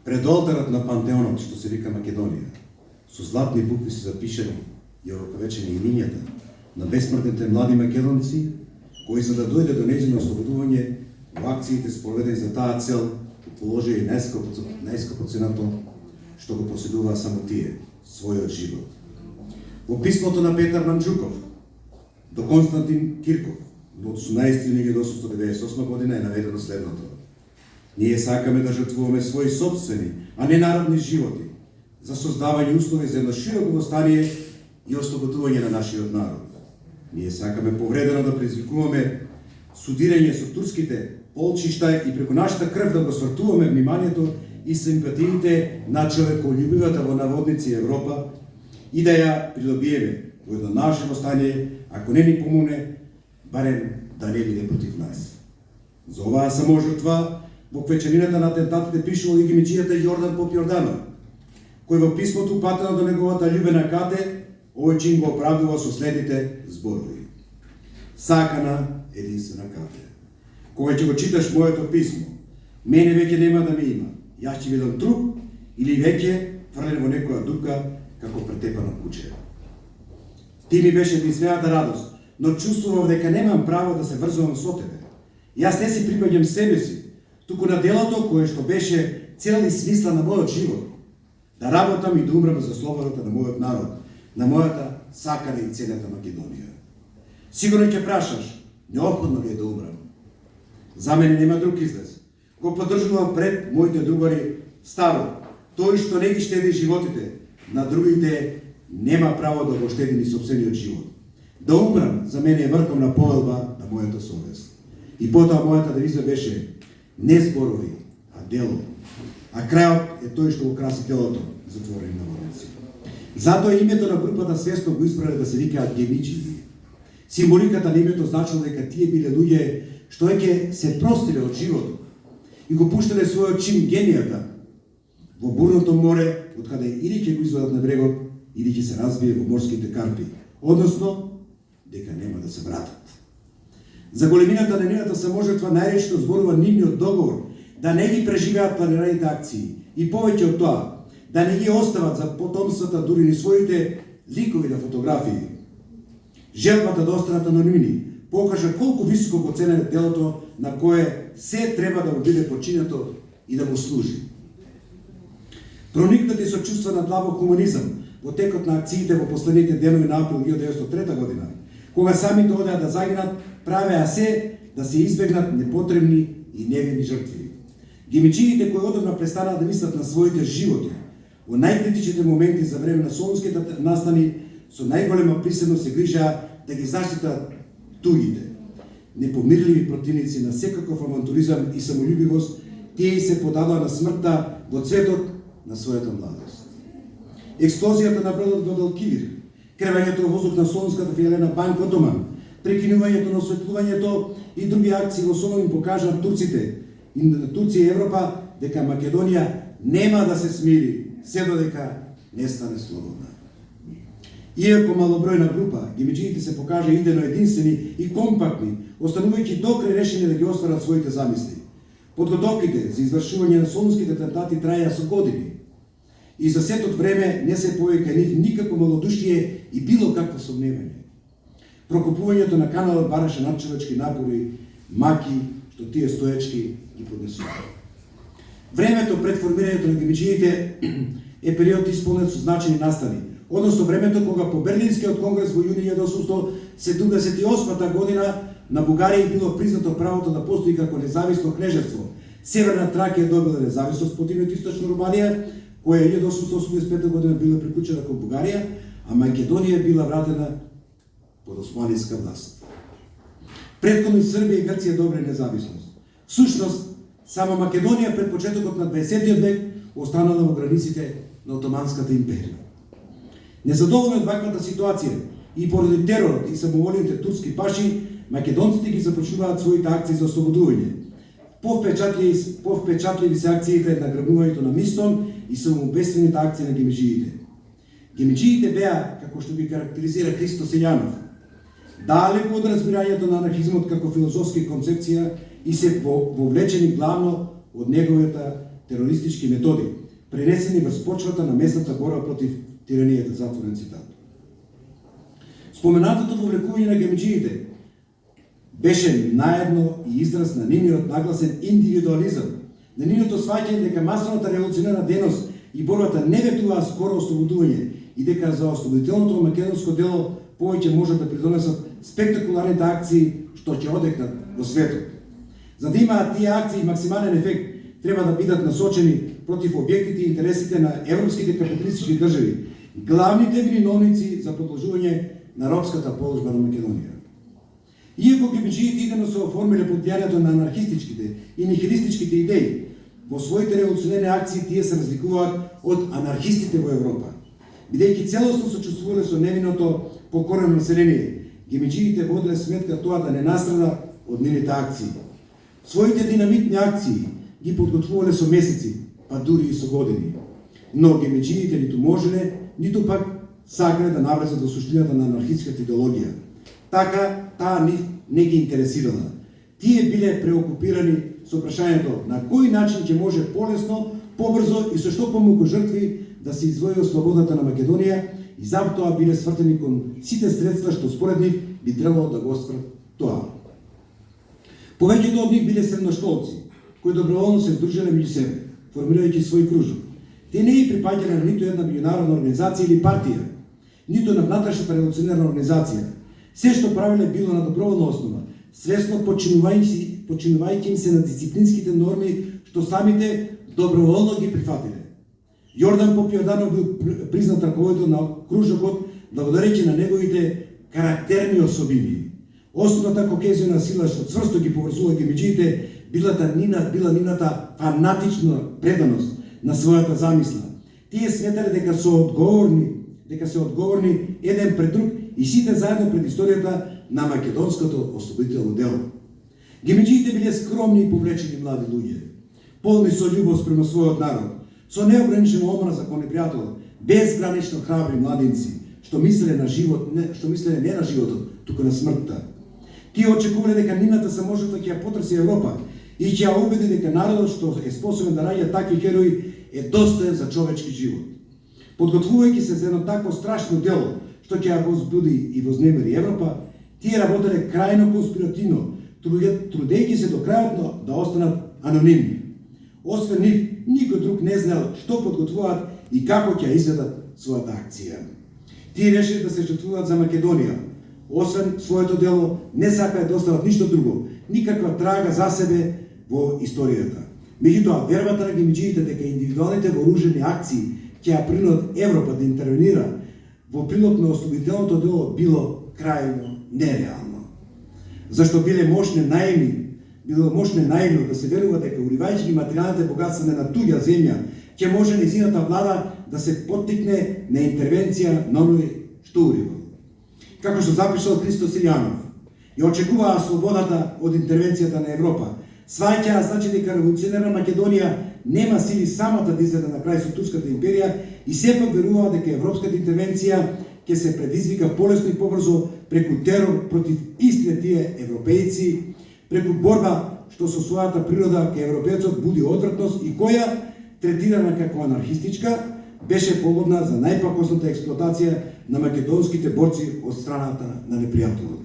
Пред олтарот на пантеонот, што се вика Македонија, со златни букви се запишани и овоковечени имињата на бесмртните млади македонци, кои за да дојде до нејзино ослободување во акциите спроведени за таа цел, положи најскапо цената што го поседуваа само тие, својот живот. Во писмото на Петар Манџуков до Константин Кирков од 18 јуни 1898 година е наведено следното: ние сакаме да жртвуваме своји собствени, а не народни животи, за создавање услови за едно широко благостание и ослободување на нашиот народ. Ние сакаме повредено да предизвикуваме судирање со турските полчишта и преку нашата крв да го свртуваме вниманието и симпатиите на човеколюбивата во наводници Европа и да ја придобиеме во едно наше восстание, ако не ни помогне, барем да не биде против нас. За оваа само жртва во вечерината на атентатите пишува и гимиджијата Јордан Поп Јорданов, кој во писмото упатено до неговата љубена Кате, овој чин го оправдува со следните зборови: сакана единствена Кате, кога ќе го читаш моето писмо, мене веќе нема да ме има, јас ќе бидам труп или веќе фрлен во некоја дупка како претепано куче. Ти ми беше единствената радост, но чувствував дека немам право да се врзувам со тебе. Јас не си припаѓам себе си, туку на делото кое што беше цел и смисла на мојот живот, да работам и да умрам за слободата на мојот народ, на мојата сакана и ценета Македонија. Сигурно ќе прашаш, неопходно ли е да умрам? За мене нема друг излез. Го поддржувам пред моите другари старо: тој што не ги штеди животите на другите, нема право да го штеди ни сопствениот живот. Да умрам за мене е врховна повелба на мојата совест. И потоа мојата девиза беше: не зборови, а дело. А крајот е тој што го краси телото, затворени наводници. Затоа името на групата свесно го избрале да се викаат гемиджии. Символиката на името значило дека тие биле луѓе што веќе се простиле од животот и го пуштале својот чин генијата во бурното море, од каде или ќе го извадат на брегот, или ќе се разбие во морските карпи, односно дека нема да се вратат. За големината на нивната саможртва најречито зборува нивниот договор да не ги преживеат планираните акции и повеќе од тоа, да не ги остават за потомствата дури ни своите ликови на фотографии. Желбата да останат анонимни покажа колку високо го ценеле делото на кое се треба да му биде починето и да му служи. Проникнати со чувства на длабок хуманизам во текот на акциите во последните денови на април 1903 година, кога самите одеа да загинат, правеа се да се избегнат непотребни и невини жртви. Гимиджиите кои одамна престанаа да мислат на своите животи, во најкритичните моменти за време на солунските настани, со најголема приседност се грижаа да ги заштитат туѓите. Непомирливи противници на секаков авантуризам и самолюбивост, тие се подадоа на смртта во цветот на својата младост. Експлозијата на бродот Гвадалкивир, кревањето во воздух на солунската филијала Банко Доман, прекинувањето на осветлувањето и други акции во Солун покажа на турците и на Турција и Европа дека Македонија нема да се смири се додека не стане слободна. Иако малобројна група, гимиджиите се покажа идено единствени и компактни, останувајќи докрај решени да ги остварат своите замисли. Подготовките за извршување на солунските атентати траја со години. И за сетот време не се повика нив никакво малодушие и било какво сомневање. Прокопувањето на каналот бараше надчовечки напори, маки, што тие стоечки ги поднесуваат. Времето пред формирањето на гимиджиите е период исполнет со значени настани, односно времето кога по Берлинскиот конгрес во јуни 1878 година на Бугарија било признато правото да постои како независно кнежество. Северна Тракија добила независност противно источна Руманија, која 1885 година била приклучена кон Бугарија, а Македонија била вратена под османска власт. Претходно Србија и Грција добре независност. Всушност, само Македонија пред почетокот на 20 век останала во границите на Отоманската империја. Незадоволни од ваквата ситуација и поради теророт и самоволните турски паши, македонците ги започнуваат своите акции за ослободување. Повпечатливи се акциите на грабнувањето на Мистон и самоубествените акции на гимиджиите. Гимиджиите беа, како што ги карактеризира Христо Сејанов, далеку од разбирањето на анархизмот како филозофска концепција и се вовлечени главно од неговата терористички методи, пренесени врз почвата на местната борба против тиранијата, затворен цитат. Споменатото вовлекување на гемиџиите беше наедно и израз на нивниот нагласен индивидуализам, на нивното сваќање дека масовната револуционерна дејност и борбата не ветуваа скоро ослободување и дека за ослободителното македонско дело повеќе можат да придонесат спектакуларните акции што ќе одекнат во светот. За да имаат тие акции максимален ефект, треба да бидат насочени против објектите и интересите на европските капиталистички држави, главните виновници за продолжување на робската положба на Македонија. Иако гемиџиите идено се оформиле под влијанието на анархистичките и нихилистичките идеи, во своите револуционерни акции тие се разликуваат од анархистите во Европа. Бидејќи целосно сочувствувале со невиното покорено население, гемиџиите воделе сметка тоа да не настрада од нивните акции. Своите динамитни акции ги подготвувале со месеци, па дури и со години. Но гемиџиите ниту можеле, ниту пак сакале да навлезат во суштината на анархистската идеологија. Така, таа нив не ги интересирала. Тие биле преокупирани со прашањето на кој начин ќе може полесно, побрзо и со што помалку жртви да се извои слободата на Македонија и затоа биле свртени кон сите средства што според нив би требало да го остварат тоа. Повеќето од нив биле средношколци, кои доброволно се здружиле меѓу себе, формирајќи свој кружок. Те не и припаѓале на ниту една меѓународна организација или партија, ниту на внатрешната револуционерна организација. Се што правиле било на доброволна основа, свесно починувајќи им се на дисциплинските норми што самите доброволно ги прифатиле. Јордан Попјорданов бил признат раководител на кружокот благодарејќи на неговите карактерни особини. Основната кохезиона сила што цврсто ги поврзува гемиџиите била нивната фанатична преданост на својата замисла. Тие сметале дека се одговорни еден пред друг и сите заедно пред историјата на македонското ослободително дело. Гемиџиите биле скромни и повлечени млади луѓе, полни со љубов спрема својот народ, со неограничена омра за конепријател, безгранично храбри младинци, што мислеле не на животот, туку на смртта. Тие очекувале дека нивната саможртва ќе ја потраси Европа и ќе ја убеди дека народот што е способен да раѓа такви херои е достоен за човечки живот. Подготвувајќи се за едно такво страшно дело, што ќе ја возбуди и вознемири Европа, тие работеле крајно конспиративно, трудејќи се до крајот да останат анонимни. Освен нив, никој друг не знаел што подготвуваат и како ќе изведат својата акција. Тие решили да се жртвуваат за Македонија. Освен своето дело, не сакаат да остават ништо друго, никаква трага за себе во историјата. Меѓутоа, вербата на гемиџиите дека индивидуалните вооружени акции ќе ја принудат Европа да интервенира во прилог на ослободителното дело било крајно нереално. Зашто било мощно наивно да се верува дека уривајќи ги материјалните богатства на туѓа земја, ќе може нејзината влада да се поттикне на интервенција на оној што урива. Како што запишал Христо Силјанов, ја очекуваа слободата од интервенцијата на Европа, сваќаа значи дека револуционерна Македонија нема сили самата да излезе на крај со Турската империја и сепак веруваа дека европската интервенција ќе се предизвика полесно и побрзо преку терор против истите тие европејци, преку борба што со својата природа кај европејцот буди одвратност и која, третирана како анархистичка, беше поводна за најпакосната експлоатација на македонските борци од страната на непријателот.